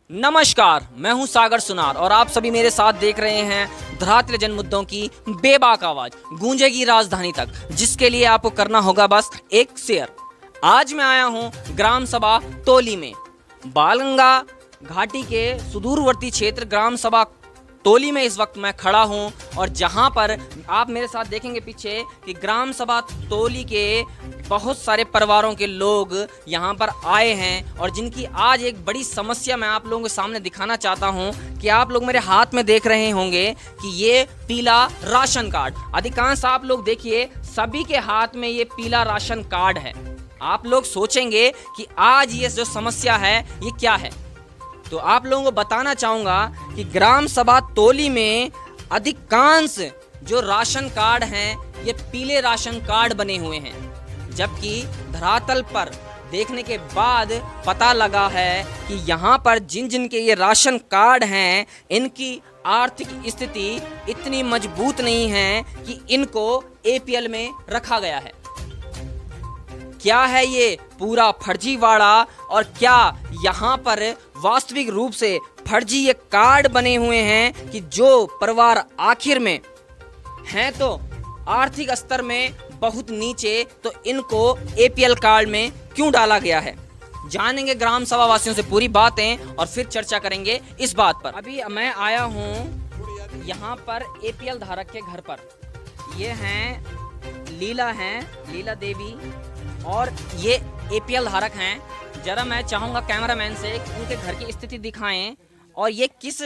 नमस्कार, मैं हूं सागर सुनार और आप सभी मेरे साथ देख रहे हैं धरातल जन मुद्दों की बेबाक आवाज गूंजेगी राजधानी तक, जिसके लिए आपको करना होगा बस एक शेयर। आज मैं आया हूं ग्राम सभा तोली में, बालगंगा घाटी के सुदूरवर्ती क्षेत्र ग्राम सभा तोली में इस वक्त मैं खड़ा हूं और जहां पर आप मेरे साथ देखेंगे पीछे कि ग्राम सभा तोली के बहुत सारे परिवारों के लोग यहां पर आए हैं और जिनकी आज एक बड़ी समस्या मैं आप लोगों के सामने दिखाना चाहता हूं कि आप लोग मेरे हाथ में देख रहे होंगे कि ये पीला राशन कार्ड, अधिकांश आप लोग देखिए सभी के हाथ में ये पीला राशन कार्ड है। आप लोग सोचेंगे कि आज ये जो समस्या है ये क्या है, तो आप लोगों को बताना चाहूँगा कि ग्राम सभा तोली में अधिकांश जो राशन कार्ड हैं ये पीले राशन कार्ड बने हुए हैं, जबकि धरातल पर देखने के बाद पता लगा है कि यहाँ पर जिन जिन के ये राशन कार्ड हैं इनकी आर्थिक स्थिति इतनी मजबूत नहीं है कि इनको एपीएल में रखा गया है। क्या है ये पूरा फर्जीवाड़ा और क्या यहाँ पर वास्तविक रूप से फर्जी ये कार्ड बने हुए हैं कि जो परिवार आखिर में हैं तो आर्थिक स्तर में बहुत नीचे, तो इनको एपीएल कार्ड में क्यों डाला गया है। जानेंगे ग्राम सभा वासियों से पूरी बातें और फिर चर्चा करेंगे इस बात पर। अभी मैं आया हूँ यहाँ पर एपीएल धारक के घर पर। ये हैं लीला देवी और ये एपीएल धारक हैं। जरा मैं चाहूँगा कैमरामैन से कि उनके घर की स्थिति दिखाएं और ये किस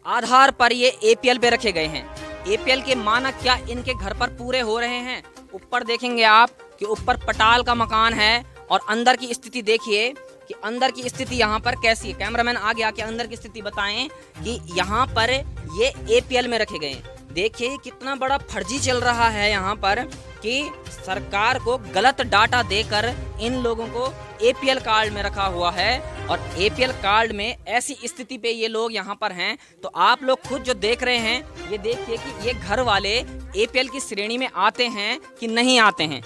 आधार पर ये एपीएल पे रखे गए हैं, एपीएल के मानक क्या इनके घर पर पूरे हो रहे हैं। ऊपर देखेंगे आप कि ऊपर पटाल का मकान है और अंदर की स्थिति देखिए कि अंदर की स्थिति यहाँ पर कैसी है। कैमरामैन आगे आके अंदर की स्थिति बताएं कि यहाँ पर ये एपीएल में रखे गए हैं। देखिए कितना बड़ा फर्जी चल रहा है यहाँ पर कि सरकार को गलत डाटा देकर इन लोगों को एपीएल कार्ड में रखा हुआ है और एपीएल कार्ड में ऐसी स्थिति पे ये लोग यहाँ पर हैं। तो आप लोग खुद जो देख रहे हैं ये देखिए कि ये घर वाले एपीएल की श्रेणी में आते हैं कि नहीं आते हैं।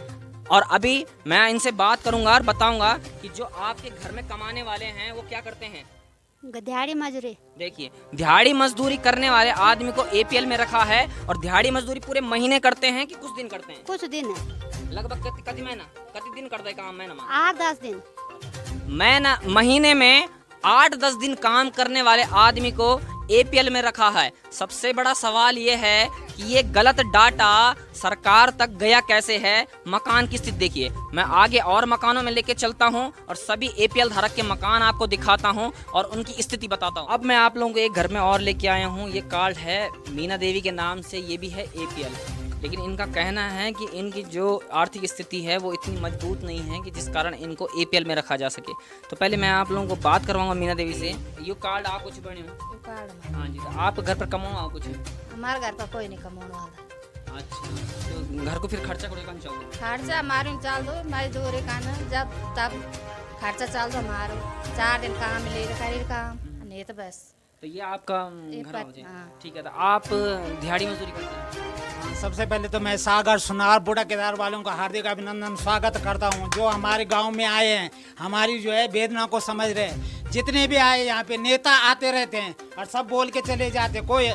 और अभी मैं इनसे बात करूंगा और बताऊंगा कि जो आपके घर में कमाने वाले हैं वो क्या करते हैं। दिहाड़ी मजदूरी। देखिए दिहाड़ी मजदूरी करने वाले आदमी को एपीएल में रखा है और दिहाड़ी मजदूरी पूरे महीने करते हैं कि कुछ दिन करते हैं। कुछ दिन है, लगभग कति महीना कति दिन करते काम महीना 8-10 दिन। मैं महीने में 8-10 दिन काम करने वाले आदमी को एपीएल में रखा है। सबसे बड़ा सवाल ये है कि ये गलत डाटा सरकार तक गया कैसे है। मकान की स्थिति देखिए, मैं आगे और मकानों में लेके चलता हूं और सभी एपीएल धारक के मकान आपको दिखाता हूं और उनकी स्थिति बताता हूं। अब मैं आप लोगों को एक घर में और लेके आया हूं। ये कार्ड है मीना देवी के नाम से, ये भी है एपीएल, लेकिन इनका कहना है कि इनकी जो आर्थिक स्थिति है वो इतनी मजबूत नहीं है कि जिस कारण इनको एपीएल में रखा जा सके। तो पहले मैं आप लोगों को बात करवाऊंगा मीना देवी से। ये कार्ड आप कुछ बने हो? हाँ जी, तो आप घर पर कमाओ कुछ? हमारे घर पर कोई नहीं कमाने वाला। अच्छा, तो घर को फिर खर्चा करेगा चाहिए? खर्चा हमारे चाल दो, मजदूरी खाना जब तब खर्चा चाल दो हमारो। 4 दिन काम मिले काम नहीं तो बस। तो ये आपका घर हो जाए। हाँ। ठीक है, तो आप दिहाड़ी मजदूरी करते हैं? सबसे पहले तो मैं सागर सुनार बूढ़ा केदार वालों का हार्दिक अभिनंदन स्वागत करता हूं, जो हमारे गांव में आए हैं, हमारी जो है वेदना को समझ रहे हैं। जितने भी आए यहाँ पे नेता आते रहते हैं और सब बोल के चले जाते। कोई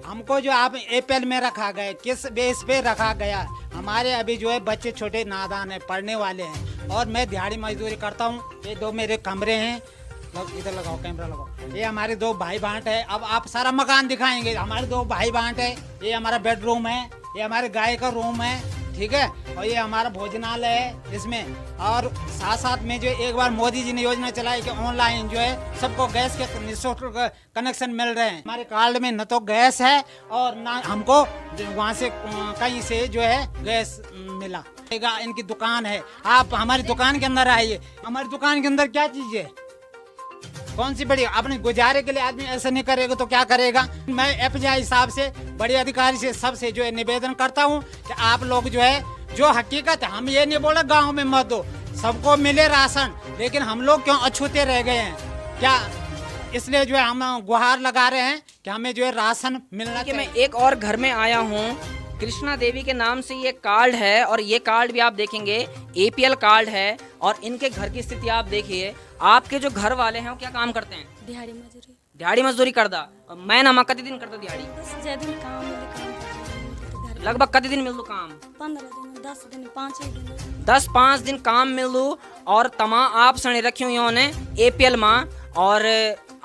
हमको जो आप एपीएल में रखा गया, किस बेस पे रखा गया। हमारे अभी जो है बच्चे छोटे नादान है, पढ़ने वाले हैं और मैं दिहाड़ी मजदूरी करता हूँ। ये 2 मेरे कमरे हैं, इधर लगाओ कैमरा लगाओ। ये हमारे 2 भाई बांट है। अब आप सारा मकान दिखाएंगे। हमारे 2 भाई बांट है। ये हमारा बेडरूम है, ये हमारे गाय का रूम है, ठीक है, और ये हमारा भोजनालय है इसमें। और साथ साथ में जो एक बार मोदी जी ने योजना चलाई कि ऑनलाइन जो है सबको गैस के निःशुल्क कनेक्शन मिल रहे हैं। हमारे कार्ड में न तो गैस है और ना हमको वहाँ से कहीं से जो है गैस मिला। इनकी दुकान है, आप हमारी दुकान के अंदर आइए। हमारी दुकान के अंदर क्या चीज़ है, कौन सी बड़ी, अपने गुजारे के लिए आदमी ऐसा नहीं करेगा तो क्या करेगा। मैं एफजीआई साहब से, बड़े अधिकारी से, सबसे जो है निवेदन करता हूँ कि आप लोग जो है जो हकीकत है, हम ये नहीं बोला गांव में मत दो, सबको मिले राशन, लेकिन हम लोग क्यों अछूते रह गए हैं क्या। इसलिए जो है हम गुहार लगा रहे हैं कि हमें जो है राशन मिलना चाहिए। मैं एक और घर में आया हूँ, कृष्णा देवी के नाम से ये कार्ड है और ये कार्ड भी आप देखेंगे एपीएल कार्ड है और इनके घर की स्थिति आप देखिए। आपके जो घर वाले हैं वो क्या काम करते हैं? दिहाड़ी मजूरी दिहाड़ी मजदूरी करदा मैं ना कति दिन करता दिहाड़ी बस जे दिन काम मिले काम करते दिहाड़ी लगभग कति दिन मिल काम 15 दिन 10 दिन 5 दिन 10-5 दिन काम मिलू और तमा आप सने रखियो इन्होंने एपीएल मां। और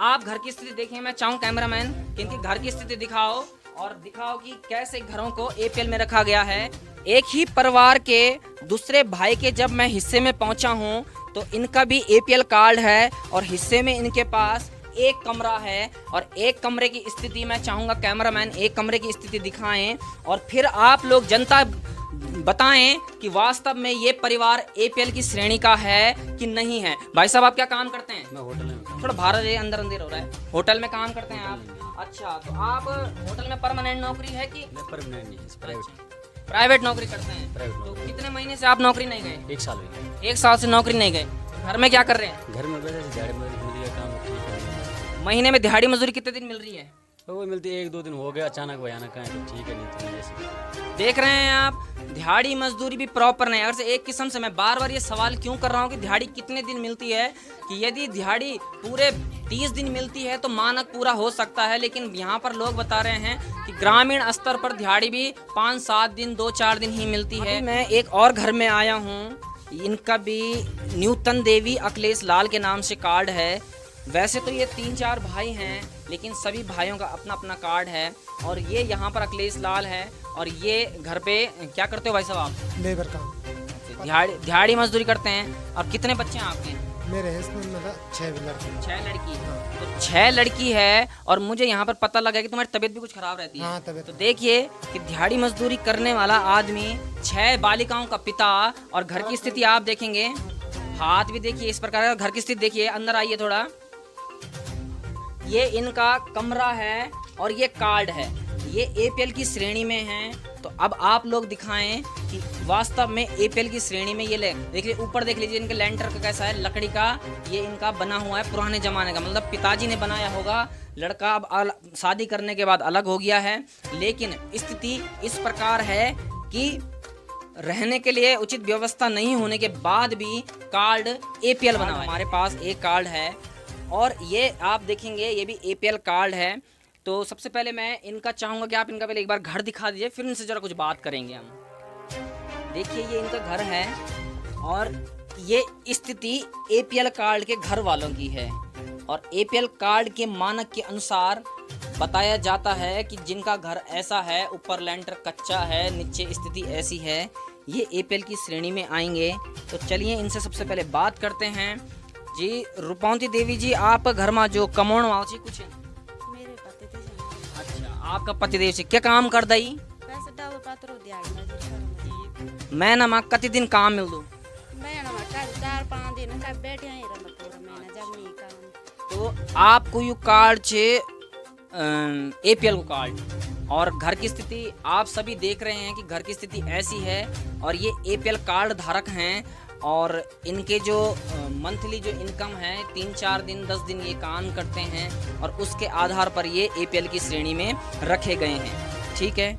आप घर की स्थिति देखिए, मैं चाहूँ कैमरामैन कि इनके घर की स्थिति दिखाओ और दिखाओ कि कैसे घरों को एपीएल में रखा गया है। एक ही परिवार के दूसरे भाई के जब मैं हिस्से में पहुंचा हूं तो इनका भी एपीएल कार्ड है और हिस्से में इनके पास एक कमरा है। और एक कमरे की स्थिति मैं चाहूँगा कैमरामैन एक कमरे की स्थिति दिखाएं और फिर आप लोग जनता बताएं कि वास्तव में ये परिवार एपीएल की श्रेणी का है कि नहीं है। भाई साहब आप क्या काम करते हैं? मैं होटल में थोड़ा भारत अंदर अंधेर हो रहा है। होटल में काम करते हैं आप? अच्छा, तो आप होटल में परमानेंट नौकरी है कि मैं परमानेंट नहीं प्राइवेट प्राइवेट नौकरी करते हैं? प्राइवेट तो नौकरी। कितने महीने से आप नौकरी नहीं गए? 1 साल हो गया। 1 साल से नौकरी नहीं गए। घर में क्या कर रहे हैं? घर में वैसे दिहाड़ी मजदूरी मिल गया काम ठीक है। महीने में दिहाड़ी मजदूरी कितने दिन मिल रही है? तो वो मिलती 1-2 दिन हो गया अचानक भयानक है तो ठीक है, नहीं तो नहीं ऐसे। देख रहे हैं आप, दिहाड़ी मजदूरी भी प्रॉपर नहीं है। और से एक किस्म से मैं बार बार ये सवाल क्यों कर रहा हूँ कि दिहाड़ी कितने दिन मिलती है, कि यदि दिहाड़ी पूरे 30 दिन मिलती है तो मानक पूरा हो सकता है, लेकिन यहाँ पर लोग बता रहे हैं कि ग्रामीण स्तर पर दिहाड़ी भी 5-7 दिन 2-4 दिन ही मिलती है। मैं एक और घर में आया हूँ, इनका भी न्यूतन देवी अखिलेश लाल के नाम से कार्ड है। वैसे तो ये 3-4 भाई हैं लेकिन सभी भाइयों का अपना अपना कार्ड है। और ये यहाँ पर अखिलेश लाल है और ये घर पे क्या करते हो भाई साहब आप? लेबर काम। दिहाड़ी मजदूरी करते हैं। और कितने बच्चे हैं आपके? मेरे इसमें मतलब 6 लड़के। 6 लड़की। तो 6 लड़की है और मुझे यहाँ पर पता लगा कि तुम्हारी तबीयत भी कुछ खराब रहती है। हाँ, तबीयत। तो देखिए कि दिहाड़ी मजदूरी करने वाला आदमी 6 बालिकाओं का पिता, और घर की स्थिति आप देखेंगे, हाथ भी देखिए इस प्रकार है। घर की स्थिति देखिए, अंदर आइए थोड़ा। ये इनका कमरा है और ये कार्ड है, ये एपीएल की श्रेणी में है। तो अब आप लोग दिखाएं कि वास्तव में एपीएल की श्रेणी में ये ले देखिए, ऊपर देख लीजिए इनके लेंटर का कैसा है, लकड़ी का ये इनका बना हुआ है, पुराने जमाने का, मतलब पिताजी ने बनाया होगा। लड़का अब शादी करने के बाद अलग हो गया है, लेकिन स्थिति इस प्रकार है कि रहने के लिए उचित व्यवस्था नहीं होने के बाद भी कार्ड एपीएल बना हुआ है। हमारे पास एक कार्ड है और ये आप देखेंगे ये भी एपीएल कार्ड है। तो सबसे पहले मैं इनका चाहूँगा कि आप इनका पहले एक बार घर दिखा दीजिए, फिर इनसे ज़रा कुछ बात करेंगे हम। देखिए ये इनका घर है और ये स्थिति एपीएल कार्ड के घर वालों की है। और एपीएल कार्ड के मानक के अनुसार बताया जाता है कि जिनका घर ऐसा है, ऊपर लेंटर कच्चा है, नीचे स्थिति ऐसी है, ये एपीएल की श्रेणी में आएंगे। तो चलिए इनसे सबसे पहले बात करते हैं। जी रूपवंती देवी जी, आप घर में जो कमाने वाले कुछ मेरे पति थे। अच्छा, आपका पतिदेव से क्या काम कर दई? पैसे डाल पात्र दिहाड़ी मजूरी कर। मैं ना माँ कति दिन काम मिल दू? मैं ना का 4-5 दिन का बैठे ही रह पूरा महीना जब नहीं काम। तो आपको यू कार्ड छे एपीएल को कार्ड, और घर की स्थिति आप सभी देख रहे हैं कि घर की स्थिति ऐसी है। और ये एपीएल कार्ड धारक हैं और इनके जो मंथली जो इनकम है 3-4 दिन 10 दिन ये काम करते हैं और उसके आधार पर ये एपीएल की श्रेणी में रखे गए हैं। ठीक है,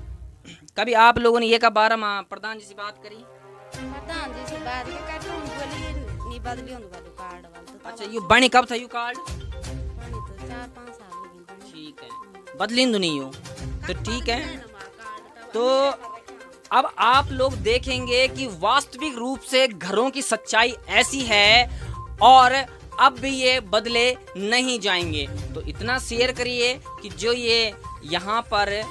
कभी आप लोगों ने ये का बारे में प्रधान जी से बात करी? प्रधान जी से बात के काटूं बोली नहीं बदली होने वाली कार्ड वाला। अच्छा, यू बनी कब था यू कार्ड? बनी तो 4-5 साल हो गए। ठीक है, बदली नहीं हो तो ठीक है। तो अब आप लोग देखेंगे कि वास्तविक रूप से घरों की सच्चाई ऐसी है और अब भी ये बदले नहीं जाएंगे। तो इतना शेयर करिए कि जो ये यहाँ पर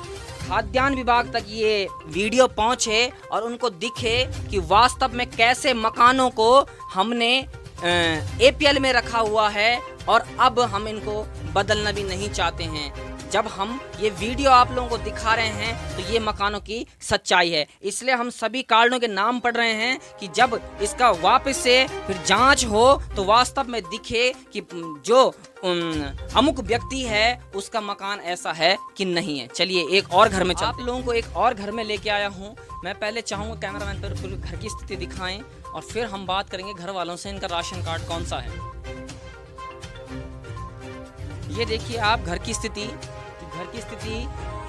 खाद्यान्न विभाग तक ये वीडियो पहुँचे और उनको दिखे कि वास्तव में कैसे मकानों को हमने एपीएल में रखा हुआ है और अब हम इनको बदलना भी नहीं चाहते हैं। जब हम ये वीडियो आप लोगों को दिखा रहे हैं तो ये मकानों की सच्चाई है, इसलिए हम सभी कार्डों के नाम पढ़ रहे हैं कि जब इसका वापस से फिर जांच हो तो वास्तव में दिखे कि जो अमुक व्यक्ति है उसका मकान ऐसा है कि नहीं है। चलिए एक और घर में चलते हैं। आप लोगों को एक और घर में लेके आया हूँ। मैं पहले चाहूँगा कैमरामैन पर पूरे घर की स्थिति दिखाएं और फिर हम बात करेंगे घर वालों से इनका राशन कार्ड कौन सा है। ये देखिए आप घर की स्थिति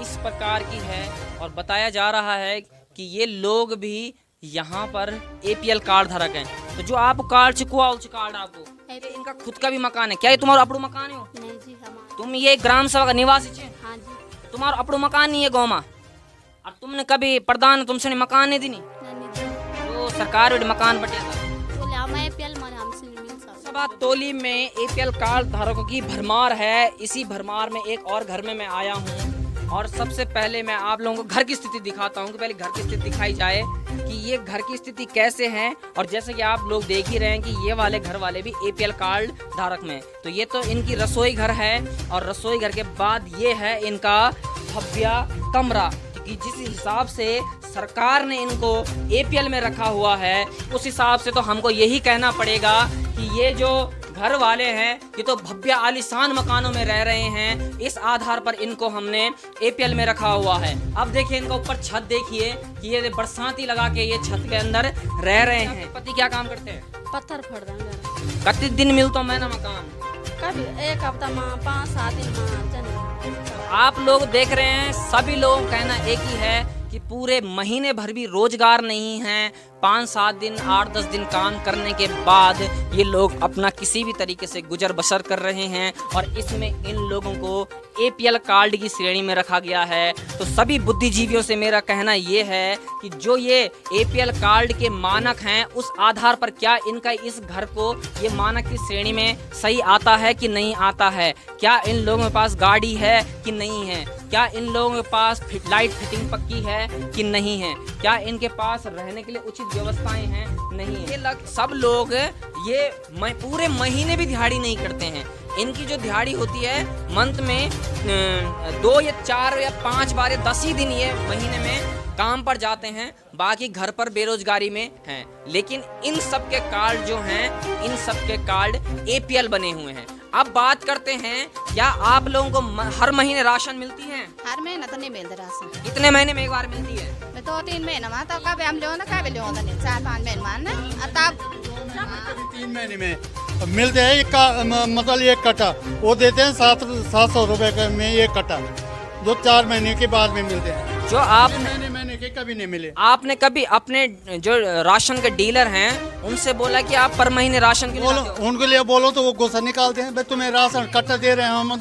इस प्रकार की है और बताया जा रहा है कि ये लोग भी यहाँ पर एपीएल कार्ड धारक हैं। तो जो आप कार्ड कार्ड आपको इनका खुद का भी मकान है क्या? ये तुम्हारा अपना मकान है? नहीं तुम ये ग्राम सभा का निवासी छे? हाँ जी तुम्हारो अपनो मकान नहीं है गाँव में और तुमने कभी प्रधान तुमसे ने मकान नहीं दी नी? तो सरकार वोट मकान बटे बोले हम APL माने हमसे नहीं मिल सकता। सभा तोली में APL कार्ड धारकों की भरमार है। इसी भरमार में एक और घर में मैं आया हूँ और सबसे पहले मैं आप लोगों को घर की स्थिति दिखाता हूँ कि पहले घर की स्थिति दिखाई जाए कि ये घर की स्थिति कैसे है। और जैसे कि आप लोग देख ही रहे हैं कि ये वाले घर वाले भी APL कार्ड धारक में। तो ये तो इनकी रसोई घर है और रसोई घर के बाद ये है इनका भव्य कमरा, क्योंकि जिस हिसाब से सरकार ने इनको APL में रखा हुआ है उस हिसाब से तो हमको यही कहना पड़ेगा कि ये जो घर वाले हैं ये तो भव्य आलीशान मकानों में रह रहे हैं। इस आधार पर इनको हमने APL में रखा हुआ है। अब देखिए इनका ऊपर छत देखिए कि ये बरसाती लगा के ये छत के अंदर रह रहे हैं। पति क्या काम करते हैं? पत्थर फोड़ देंगे कितने दिन मिलता मैं ना मकान? कभी 1 हफ्ता में 5-7 दिन में जन। आप लोग देख रहे हैं सभी लोगों का कहना एक ही है कि पूरे महीने भर भी रोजगार नहीं है। 5-7 दिन 8-10 दिन काम करने के बाद ये लोग अपना किसी भी तरीके से गुजर बसर कर रहे हैं और इसमें इन लोगों को APL कार्ड की श्रेणी में रखा गया है। तो सभी बुद्धिजीवियों से मेरा कहना ये है कि जो ये APL कार्ड के मानक हैं उस आधार पर क्या इनका इस घर को ये मानक की श्रेणी में सही आता है कि नहीं आता है, क्या इन लोगों के पास गाड़ी है कि नहीं है, क्या इन लोगों के पास लाइट फिटिंग पक्की है कि नहीं है, क्या इनके पास रहने के लिए उचित व्यवस्थाएं हैं नहीं है। ये सब लोग ये पूरे महीने भी दिहाड़ी नहीं करते हैं। इनकी जो दिहाड़ी होती है मंथ में 2 या 4 या 5 बार या 10 ही दिन ये महीने में काम पर जाते हैं, बाकी घर पर बेरोजगारी में हैं। लेकिन इन सब के कार्ड जो हैं इन सब के कार्ड APL बने हुए हैं। अब बात करते हैं क्या आप लोगों को हर महीने राशन मिलती है? हर महीना तो नहीं मिलता राशन। कितने महीने में एक बार मिलती है? 2-3 महीना में तो कभी हम लोग ना कभी लोग नहीं 4-5 महीने में तब 3 महीने में मिलते हैं मतलब 1 कट्टा वो देते हैं 700 रुपए में 1 कट्टा, जो 4 महीने के बाद में मिलते हैं। जो आप महीने के कभी नहीं मिले। आपने कभी अपने जो राशन के डीलर हैं उनसे बोला कि आप पर महीने राशन के लिए बोलो लाते हो? उनके लिए बोलो तो वो गुस्सा निकालते हैं, भाई तुम्हें राशन कट्टा दे रहे हैं हम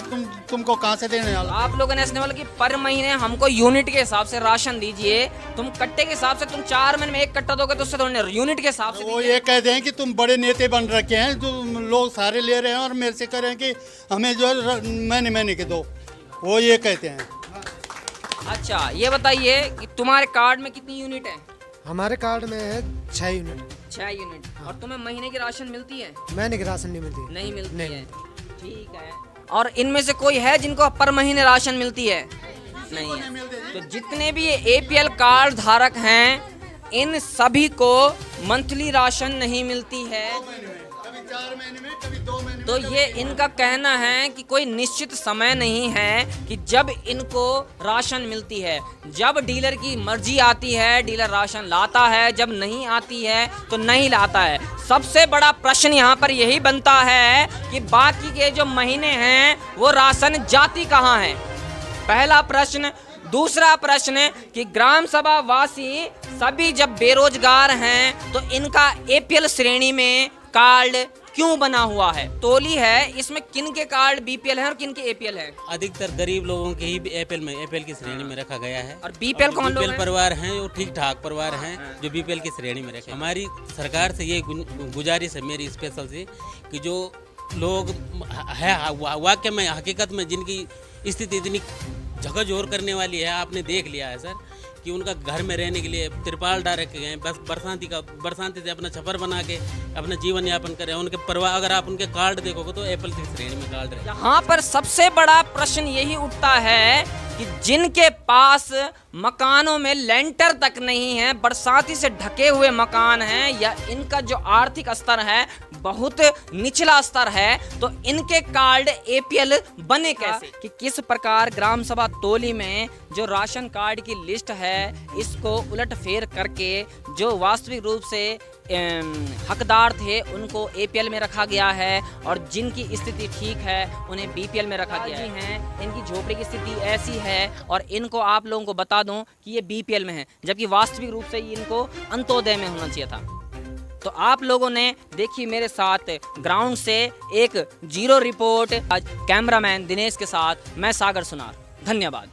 तुमको कहाँ से देने वाला। आप लोगों ने ऐसे बोला कि पर महीने हमको यूनिट के हिसाब से राशन दीजिए, तुम कट्टे के हिसाब से तुम 4 महीने में 1 कट्टा दोगे तो उससे थोड़ा यूनिट के हिसाब से वो ये कहते हैं कि तुम बड़े नेते बन रखे हैं, जो लोग सारे ले रहे हैं और मेरे से कह रहे हैं कि हमें जो है महीने के दो, वो ये कहते हैं। अच्छा ये बताइए कि तुम्हारे कार्ड में कितनी यूनिट है? हमारे कार्ड में है 6 यूनिट। 6 यूनिट। और तुम्हें महीने की राशन मिलती है? महीने की राशन नहीं मिलती। नहीं मिलती नहीं। है। ठीक है। और इनमें से कोई है जिनको पर महीने राशन मिलती है? नहीं है। तो जितने भी ये APL कार्ड धारक हैं इन सभी को मंथली राशन नहीं मिलती है। कभी 4 महीने में, कभी 2 महीने में। तो ये इनका कहना है कि कोई निश्चित समय नहीं है कि जब इनको राशन मिलती है। जब डीलर की मर्जी आती है डीलर राशन लाता है, जब नहीं आती है तो नहीं लाता है। सबसे बड़ा प्रश्न यहाँ पर यही बनता है कि बाकी के जो महीने हैं वो राशन जाती कहाँ है, पहला प्रश्न। दूसरा प्रश्न कि ग्राम सभा वासी सभी जब बेरोजगार हैं तो इनका APL श्रेणी में कार्ड क्यों बना हुआ है? टोली है, इसमें किन के कार्ड BPL है और किन के APL है? अधिकतर गरीब लोगों के ही APL की श्रेणी में रखा गया है। और BPL कौन लोग BPL हैं? परिवार हैं जो ठीक ठाक परिवार हैं जो BPL की श्रेणी में रखे। हमारी सरकार से ये गुजारिश है मेरी स्पेशल से कि जो लोग है वाकई में हकीकत में जिनकी स्थिति इतनी झकझोर करने वाली है, आपने देख लिया है सर कि उनका घर में रहने के लिए तिरपाल डाल रखे गए, बस बरसाती से अपना छप्पर बना के अपना जीवन यापन करें। उनके परिवार अगर आप उनके कार्ड देखोगे तो APL की श्रेणी में कार्ड रहे। यहाँ पर सबसे बड़ा प्रश्न यही उठता है कि जिनके पास मकानों में लेंटर तक नहीं है, बरसाती से ढके हुए मकान हैं या इनका जो आर्थिक स्तर है बहुत निचला स्तर है, तो इनके कार्ड APL बने कैसे? कि किस प्रकार ग्राम सभा टोली में जो राशन कार्ड की लिस्ट है इसको उलटफेर करके जो वास्तविक रूप से हकदार थे उनको APL में रखा गया है और जिनकी स्थिति ठीक है उन्हें BPL में रखा गया है। इनकी झोपड़ी की स्थिति ऐसी है और इनको आप लोगों को बता दूं कि ये BPL में है, जबकि वास्तविक रूप से इनको अंत्योदय में होना चाहिए था। तो आप लोगों ने देखी मेरे साथ ग्राउंड से एक जीरो रिपोर्ट। आज कैमरामैन दिनेश के साथ मैं सागर सुनार, धन्यवाद।